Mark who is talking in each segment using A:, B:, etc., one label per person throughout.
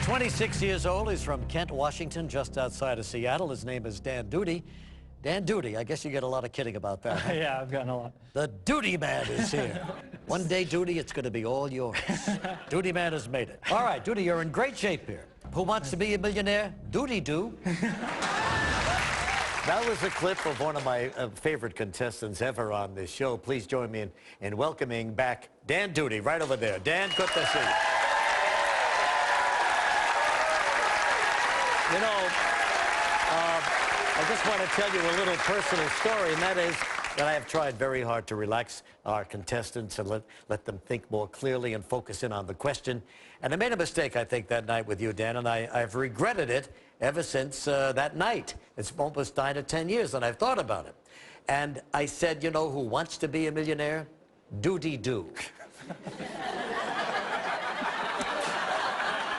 A: 26 years old. He's from Kent, Washington, just outside of Seattle. His name is Dan Duty. Dan Duty, I guess you get a lot of kidding about that. Huh?
B: Yeah, I've gotten a lot.
A: The Duty Man is here. One day, Duty, it's going to be all yours. Duty Man has made it. All right, Duty, you're in great shape here. Who wants to be a millionaire? Duty do. That was a clip of one of my favorite contestants ever on this show. Please join me in welcoming back Dan Duty, right over there. Dan, good to see you. You know, I just want to tell you a little personal story, and that is that I have tried very hard to relax our contestants and let them think more clearly and focus in on the question. And I made a mistake, I think, that night with you, Dan, and I've regretted it ever since that night. It's almost 9 or 10 years, and I've thought about it. And I said, you know who wants to be a millionaire? Duty do.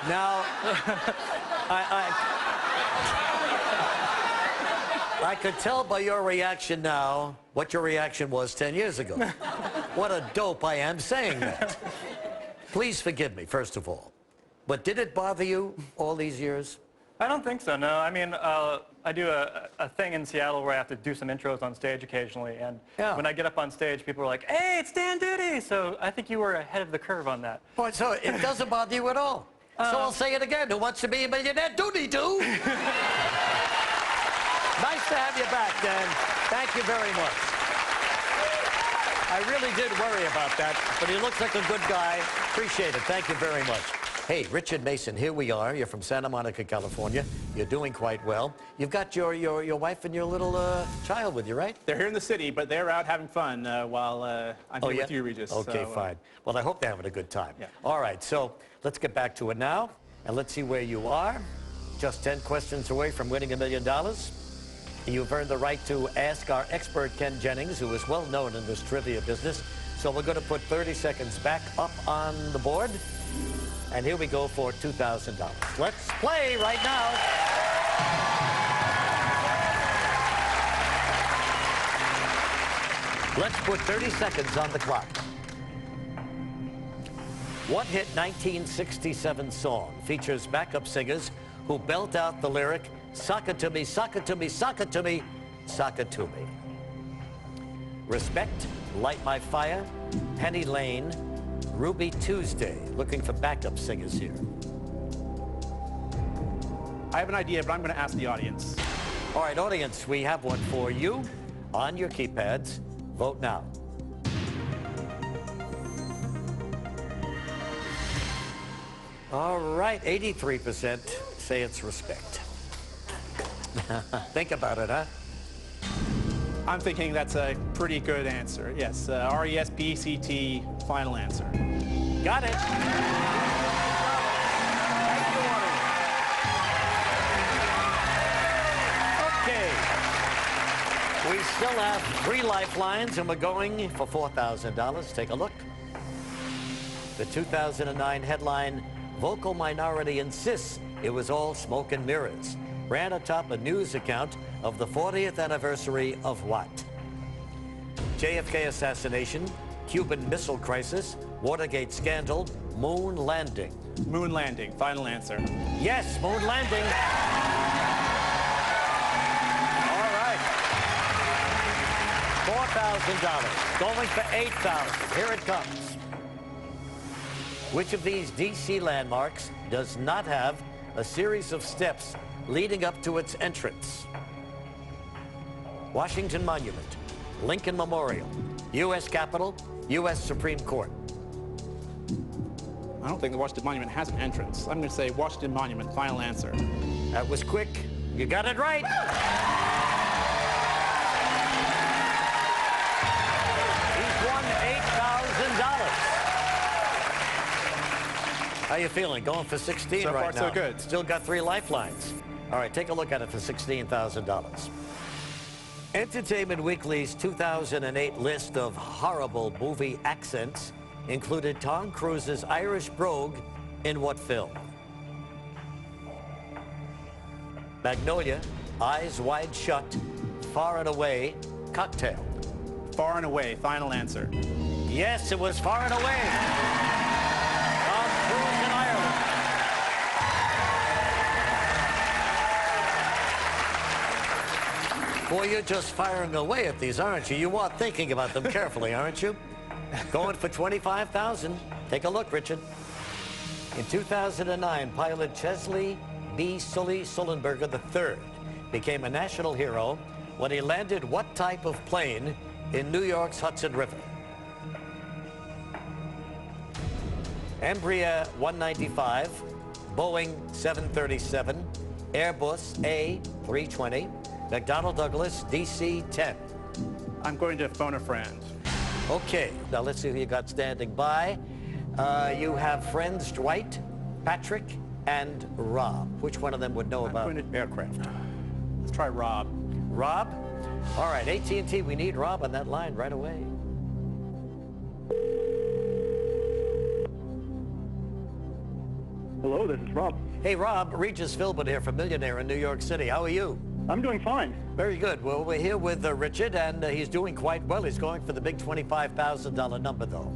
A: Now, I could tell by your reaction now what your reaction was 10 years ago. What a dope I am saying that. Please forgive me, first of all. But did it bother you all these years?
B: I don't think so, no. I mean, I do a thing in Seattle where I have to do some intros on stage occasionally, and when I get up on stage, people are like, hey, it's Dan Duty! So I think you were ahead of the curve on that.
A: Well, so it doesn't bother you at all? So I'll say it again. Who wants to be a millionaire? Duty do! Nice to have you back, Dan. Thank you very much. I really did worry about that, but he looks like a good guy. Appreciate it. Thank you very much. Hey, Richard Mason, here we are. You're from Santa Monica, California. You're doing quite well. You've got your wife and your little child with you, right?
C: They're here in the city, but they're out having fun while I'm here with you, Regis.
A: Okay,
C: so,
A: fine. Well, I hope they're having a good time.
C: Yeah.
A: All right, so let's get back to it now, and let's see where you are. Just 10 questions away from winning $1 million. You've earned the right to ask our expert, Ken Jennings, who is well known in this trivia business. So we're going to put 30 seconds back up on the board. And here we go for $2,000. Let's play right now. Let's put 30 seconds on the clock. What hit 1967 song features backup singers who belt out the lyric, "Sock it to me, sock it to me, sock it to me, sock it to me"? Respect, Light My Fire, Penny Lane, Ruby Tuesday. Looking for backup singers here.
C: I have an idea, but I'm going to ask the audience.
A: All right, audience, we have one for you. On your keypads, vote now. All right, 83% say it's Respect. Think about it, huh?
C: I'm thinking that's a pretty good answer. Yes, R-E-S-P-C-T, final answer.
A: Got it. Okay. We still have 3 lifelines, and we're going for $4,000. Take a look. The 2009 headline, "Vocal Minority Insists It Was All Smoke and Mirrors," ran atop a news account of the 40th anniversary of what? JFK assassination, Cuban Missile Crisis, Watergate scandal, moon landing.
C: Moon landing, final answer.
A: Yes, moon landing. All right. $4,000, going for $8,000. Here it comes. Which of these DC landmarks does not have a series of steps leading up to its entrance? Washington Monument, Lincoln Memorial, U.S. Capitol, U.S. Supreme Court.
C: I don't think the Washington Monument has an entrance. I'm going to say Washington Monument, final answer.
A: That was quick. You got it right. He's won $8,000. How you feeling? Going for 16
C: so
A: right
C: far,
A: now.
C: so good.
A: Still got 3 lifelines. All right, take a look at it for $16,000. Entertainment Weekly's 2008 list of horrible movie accents included Tom Cruise's Irish brogue in what film? Magnolia, Eyes Wide Shut, Far and Away, Cocktail.
C: Far and Away, final answer.
A: Yes, it was Far and Away. Tom Cruise in Ireland. Boy, you're just firing away at these, aren't you? You are thinking about them carefully, aren't you? Going for 25,000. Take a look, Richard. In 2009, pilot Chesley B. Sullenberger III became a national hero when he landed what type of plane in New York's Hudson River? Embraer 195, Boeing 737, Airbus A320, McDonnell Douglas DC-10.
C: I'm going to phone a friend.
A: Okay, now let's see who you got standing by. You have friends Dwight, Patrick, and Rob. Which one of them would know about aircraft?
C: Let's try Rob.
A: Rob? All right, AT&T, we need Rob on that line right away.
D: Hello, this is Rob.
A: Hey, Rob, Regis Philbin here from Millionaire in New York City. How are you?
D: I'm doing fine.
A: Very good. Well, we're here with Richard, and he's doing quite well. He's going for the big $25,000 number, though.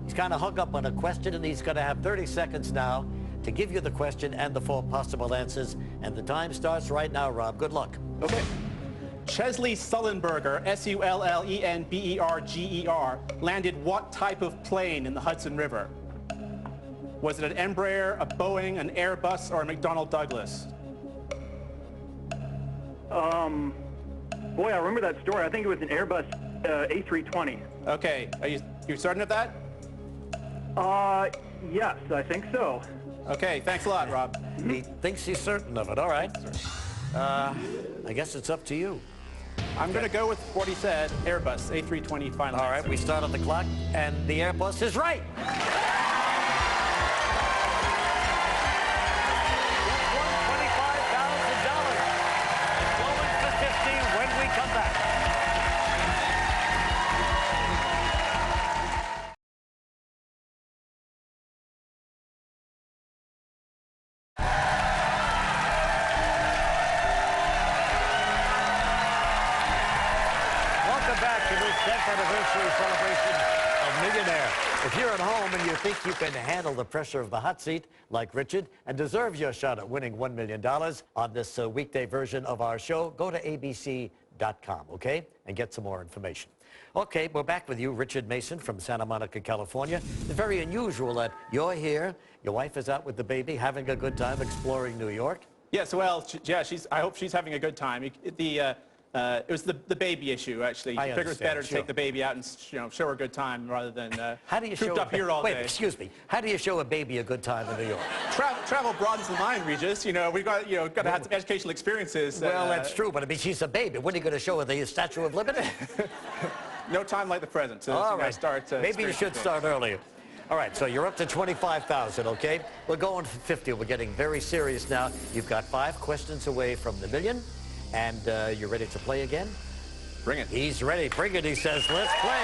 A: He's kind of hung up on a question, and he's going to have 30 seconds now to give you the question and the 4 possible answers. And the time starts right now, Rob. Good luck.
C: Okay. Chesley Sullenberger, S-U-L-L-E-N-B-E-R-G-E-R, landed what type of plane in the Hudson River? Was it an Embraer, a Boeing, an Airbus, or a McDonnell Douglas?
D: Boy, I remember that story. I think it was an Airbus A320.
C: Okay, are you certain of that?
D: Yes, I think so.
C: Okay, thanks a lot, Rob.
A: He thinks he's certain of it. All right. I guess it's up to you.
C: I'm going to go with what he said, Airbus, A320 final
A: All right,
C: answer.
A: we start on the clock, and the Airbus is right. Anniversary celebration of Millionaire. If you're at home and you think you can handle the pressure of the hot seat like Richard and deserve your shot at winning $1 million on this weekday version of our show, go to abc.com, okay, and get some more information. Okay, we're back with you, Richard Mason from Santa Monica, California. It's very unusual that you're here, your wife is out with the baby, having a good time exploring New York.
C: Yes, well, yeah, I hope she's having a good time. It was the baby issue, actually. I figured it's better to take the baby out and show her a good time rather than cooped up here all day.
A: Wait, excuse me. How do you show a baby a good time in New York?
C: Travel broadens the mind, Regis. We've got got to have some educational experiences.
A: Well, that's true, but I mean, she's a baby. When are you going to show her the Statue of Liberty?
C: No time like the present. So
A: all right.
C: Start.
A: Maybe you should start earlier. All right, so you're up to 25,000, okay? We're going for 50. We're getting very serious now. You've got 5 questions away from the million. And you're ready to play again?
C: Bring it.
A: He's ready. Bring it, he says. Let's play.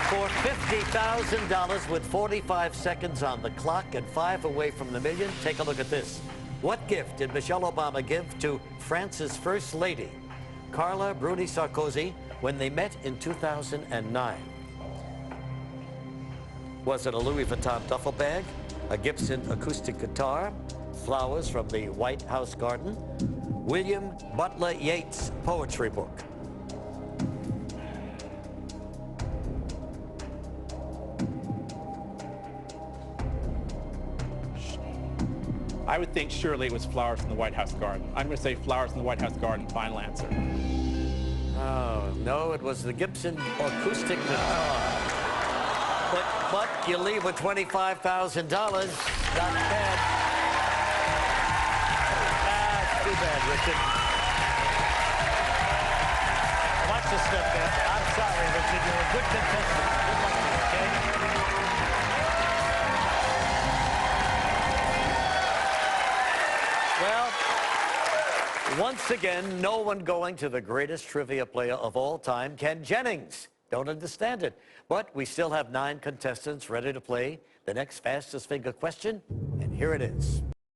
A: For $50,000 with 45 seconds on the clock and 5 away from the million, take a look at this. What gift did Michelle Obama give to France's First Lady, Carla Bruni Sarkozy, when they met in 2009? Was it a Louis Vuitton duffel bag, a Gibson acoustic guitar, flowers from the White House garden, William Butler Yeats' poetry book?
C: I would think surely it was flowers from the White House garden. I'm going to say flowers from the White House garden, final answer.
A: Oh, no, it was the Gibson acoustic guitar. But you leave with $25,000. Not bad. That's too bad, Richard. Watch the step there. I'm sorry, Richard. You're a good contestant. Good luck to you, okay? Well, once again, no one going to the greatest trivia player of all time, Ken Jennings. Don't understand it. But we still have 9 contestants ready to play the next fastest finger question, and here it is.